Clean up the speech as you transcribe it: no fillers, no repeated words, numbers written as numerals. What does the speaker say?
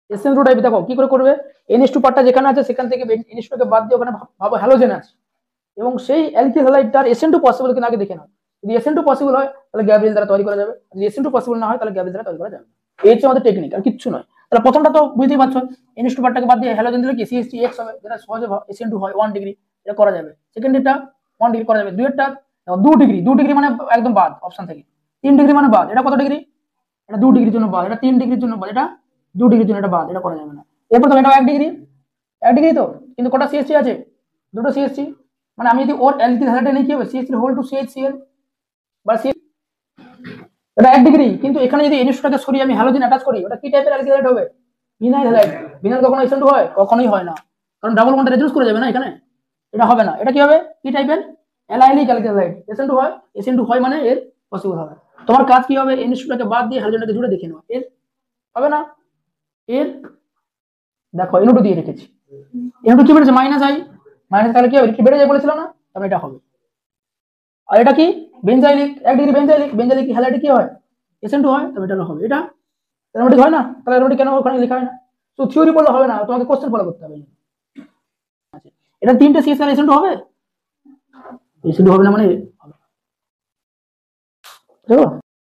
SN2 type দেখো কি করে করবে, NH2 পার্টটা যেখানে আছে সেখান থেকে NH2 কে বাদ দিয়ে ওখানে ভাবো হ্যালোজেন আছে, এবং সেই অ্যালকিল হ্যালাইডটার SN2 পসিবল কিনা আগে দেখে নাও। যদি SN2 পসিবল হয় তাহলে গ্যাব্রিয়েল দ্বারা তৈরি করা যাবে, যদি SN2 পসিবল না হয় তাহলে গ্যাব্রিয়েল দ্বারা তৈরি করা যাবে। এই হচ্ছে আমাদের টেকনিক, আর কিচ্ছু নয়। তাহলে প্রথমটা তো বুঝতেই পারছো, NH2 পার্টটাকে বাদ দিয়ে হ্যালোজেন দিলে কি CH3X হবে, যেটা সহজে SN2 হয় 1 ডিগ্রি, এটা করা যাবে। সেকেন্ডটা 1 ডিগ্রি করা যাবে, দুইটা 2 ডিগ্রি, 2 ডিগ্রি মানে একদম বাদ অপশন থেকে। 3 ডিগ্রি মানে বাদ, এটা কত ডিগ্রি, এটা 2 ডিগ্রির জন্য বাদ, এটা 3 ডিগ্রির জন্য বাদ, এটা 2 ডিগ্রির জন্য এটা বাদ, এটা করা যাবে না। এরপর তো এটা 1 ডিগ্রি, 1 ডিগ্রি তো, কিন্তু কটা CH3 আছে, দুটো CH3, মানে আমি যদি ওর অ্যালকিল হ্যালাইডে নিই কি হবে, CH3 হোল টু CHCl বা C, এটা 1 ডিগ্রি, কিন্তু এখানে যদি NH2 টাকে সরিয়ে আমি হ্যালোজেন অ্যাটাচ করি, ওটা কি টাইপের অ্যালকিল হ্যালাইড হবে, ভিনাইল হ্যালাইড। ভিনাইল কখনো SN2 হয়, কখনোই হয় না, কারণ ডাবল বন্ডে রেডিউস করে যাবে না এখানে, এটা হবে না। এটা কি হবে, কি টাইপের অ্যালাইলিক অ্যালকিল হ্যালাইড, SN2 হয়, SN2 হয় মানে এর পসিবল হবে। তোমার কাজ কি হবে, NH2 টাকে বাদ দিয়ে হ্যালোজেনটাকে জুড়ে দেখে নাও, এর হবে না। এর দেখো NO2 দিয়ে রেখেছি, NO2 কি বেড়েছে, মাইনাস আই, মাইনাস তাহলে কি হবে, কি বেড়ে যায় বলেছিল না, তাহলে এটা হবে। আর এটা কি বেনজাইলিক, 1 ডিগ্রি বেনজাইলিক, বেনজাইলিক হ্যালাইডে কি হয়, SN2 হয়, তবে এটা হবে। এটা অ্যারোমেটিক হয় না, তাহলে অ্যারোমেটিক কেন ওখানে লেখা হয় না, তো থিওরি পড়লে হবে না, তোমাকে কোশ্চেন ফলো করতে হবে। আচ্ছা, এটা তিনটে CH আর SN2 হবে, SN2 হবে না মানে হবে, দেখো।